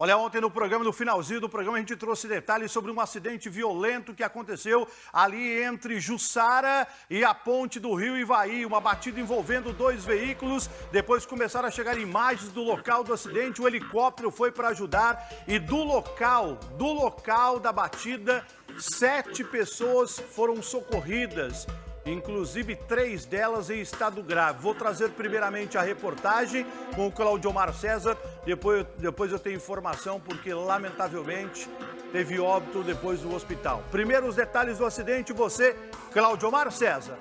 Olha, ontem no finalzinho do programa, a gente trouxe detalhes sobre um acidente violento que aconteceu ali entre Jussara e a ponte do Rio Ivaí. Uma batida envolvendo dois veículos. Depois começaram a chegar imagens do local do acidente. O helicóptero foi para ajudar e do local da batida, 7 pessoas foram socorridas. Inclusive 3 delas em estado grave. Vou trazer primeiramente a reportagem com o Claudiomar César, depois eu tenho informação porque lamentavelmente teve óbito depois do hospital. Primeiro os detalhes do acidente, você, Claudiomar César.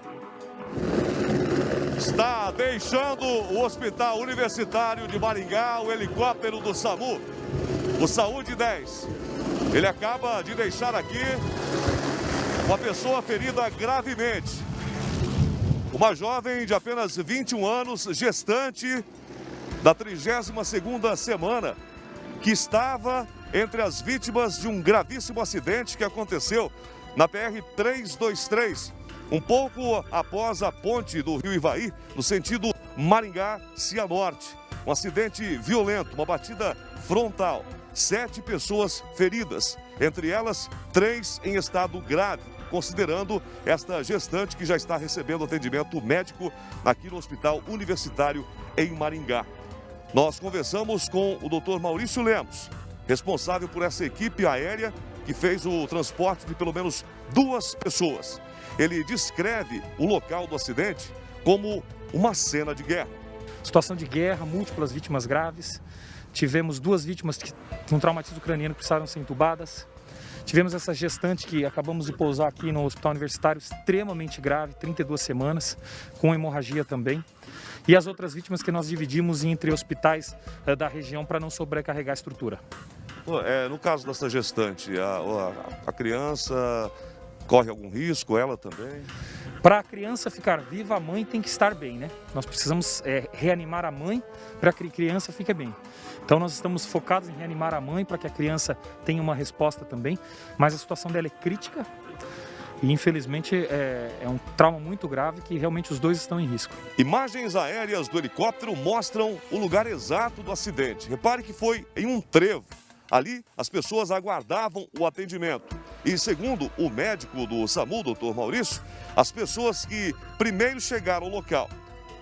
Está deixando o Hospital Universitário de Maringá o helicóptero do SAMU, o Saúde 10. Ele acaba de deixar aqui uma pessoa ferida gravemente. Uma jovem de apenas 21 anos, gestante da 32ª semana, que estava entre as vítimas de um gravíssimo acidente que aconteceu na PR-323, um pouco após a ponte do Rio Ivaí, no sentido Maringá-Cianorte. Um acidente violento, uma batida frontal. 7 pessoas feridas, entre elas 3 em estado grave, considerando esta gestante que já está recebendo atendimento médico aqui no Hospital Universitário em Maringá. Nós conversamos com o Dr. Maurício Lemos, responsável por essa equipe aérea que fez o transporte de pelo menos 2 pessoas. Ele descreve o local do acidente como uma cena de guerra. Situação de guerra, múltiplas vítimas graves. Tivemos 2 vítimas com traumatismo craniano que precisaram ser entubadas. Tivemos essa gestante que acabamos de pousar aqui no Hospital Universitário, extremamente grave, 32 semanas, com hemorragia também. E as outras vítimas que nós dividimos entre hospitais da região para não sobrecarregar a estrutura. No caso dessa gestante, a criança corre algum risco, ela também? Para a criança ficar viva, a mãe tem que estar bem, né? Nós precisamos reanimar a mãe para que a criança fique bem. Então nós estamos focados em reanimar a mãe para que a criança tenha uma resposta também, mas a situação dela é crítica e infelizmente é um trauma muito grave que realmente os 2 estão em risco. Imagens aéreas do helicóptero mostram o lugar exato do acidente. Repare que foi em um trevo. Ali as pessoas aguardavam o atendimento. E segundo o médico do SAMU, Dr. Maurício, as pessoas que primeiro chegaram ao local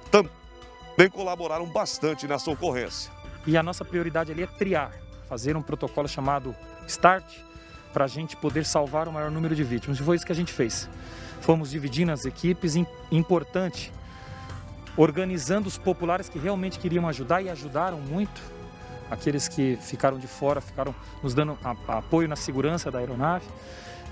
também colaboraram bastante nessa ocorrência. E a nossa prioridade ali é triar, fazer um protocolo chamado START, para a gente poder salvar o maior número de vítimas. E foi isso que a gente fez. Fomos dividindo as equipes, importante, organizando os populares que realmente queriam ajudar e ajudaram muito. Aqueles que ficaram de fora, ficaram nos dando apoio na segurança da aeronave.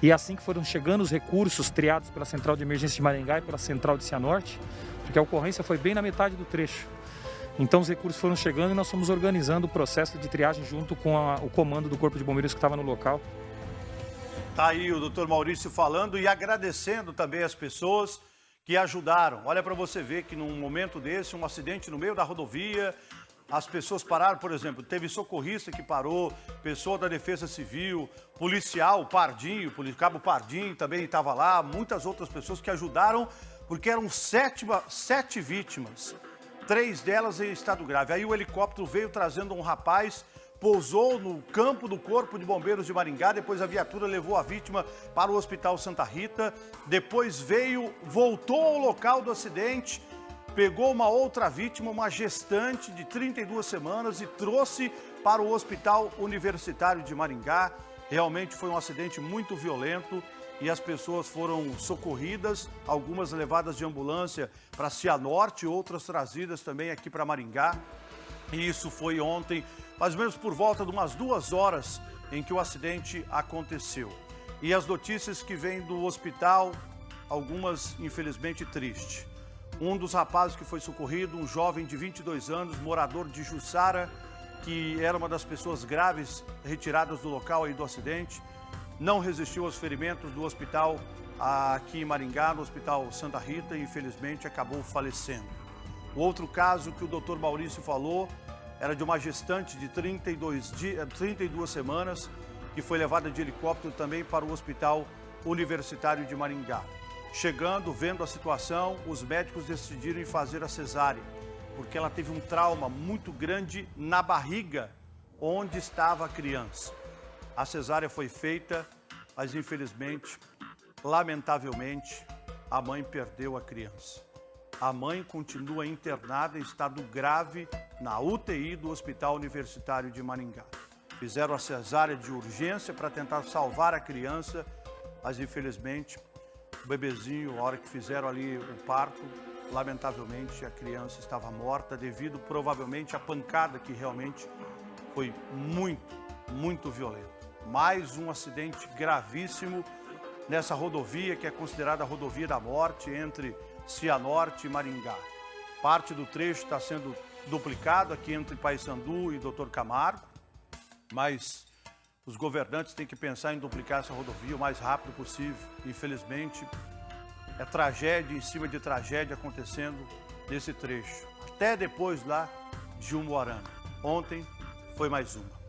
E assim que foram chegando os recursos triados pela Central de Emergência de Maringá e pela Central de Cianorte, porque a ocorrência foi bem na metade do trecho. Então os recursos foram chegando e nós fomos organizando o processo de triagem junto com o comando do Corpo de Bombeiros que estava no local. Tá aí o Dr. Maurício falando e agradecendo também as pessoas que ajudaram. Olha para você ver que num momento desse, um acidente no meio da rodovia, as pessoas pararam, por exemplo, teve socorrista que parou, pessoa da Defesa Civil, policial, Pardinho, Cabo Pardinho também estava lá, muitas outras pessoas que ajudaram, porque eram 7 vítimas. 3 delas em estado grave. Aí o helicóptero veio trazendo um rapaz, pousou no campo do Corpo de Bombeiros de Maringá, depois a viatura levou a vítima para o Hospital Santa Rita, depois voltou ao local do acidente, pegou uma outra vítima, uma gestante de 32 semanas e trouxe para o Hospital Universitário de Maringá. Realmente foi um acidente muito violento. E as pessoas foram socorridas, algumas levadas de ambulância para Cianorte, outras trazidas também aqui para Maringá. E isso foi ontem, mais ou menos por volta de umas 2 horas em que o acidente aconteceu. E as notícias que vêm do hospital, algumas infelizmente tristes. Um dos rapazes que foi socorrido, um jovem de 22 anos, morador de Jussara, que era uma das pessoas graves retiradas do local aí do acidente, não resistiu aos ferimentos do hospital aqui em Maringá, no Hospital Santa Rita, e infelizmente acabou falecendo. O outro caso que o Dr. Maurício falou era de uma gestante de 32 semanas que foi levada de helicóptero também para o Hospital Universitário de Maringá. Chegando, vendo a situação, os médicos decidiram fazer a cesárea, porque ela teve um trauma muito grande na barriga onde estava a criança. A cesárea foi feita, mas infelizmente, lamentavelmente, a mãe perdeu a criança. A mãe continua internada em estado grave na UTI do Hospital Universitário de Maringá. Fizeram a cesárea de urgência para tentar salvar a criança, mas infelizmente o bebezinho, a hora que fizeram ali o parto, lamentavelmente a criança estava morta devido provavelmente à pancada que realmente foi muito violenta. Mais um acidente gravíssimo nessa rodovia que é considerada a rodovia da morte entre Cianorte e Maringá. Parte do trecho está sendo duplicado aqui entre Paissandu e Dr. Camargo, mas os governantes têm que pensar em duplicar essa rodovia o mais rápido possível. Infelizmente, é tragédia em cima de tragédia acontecendo nesse trecho. Até depois lá de Umuarama. Ontem foi mais uma.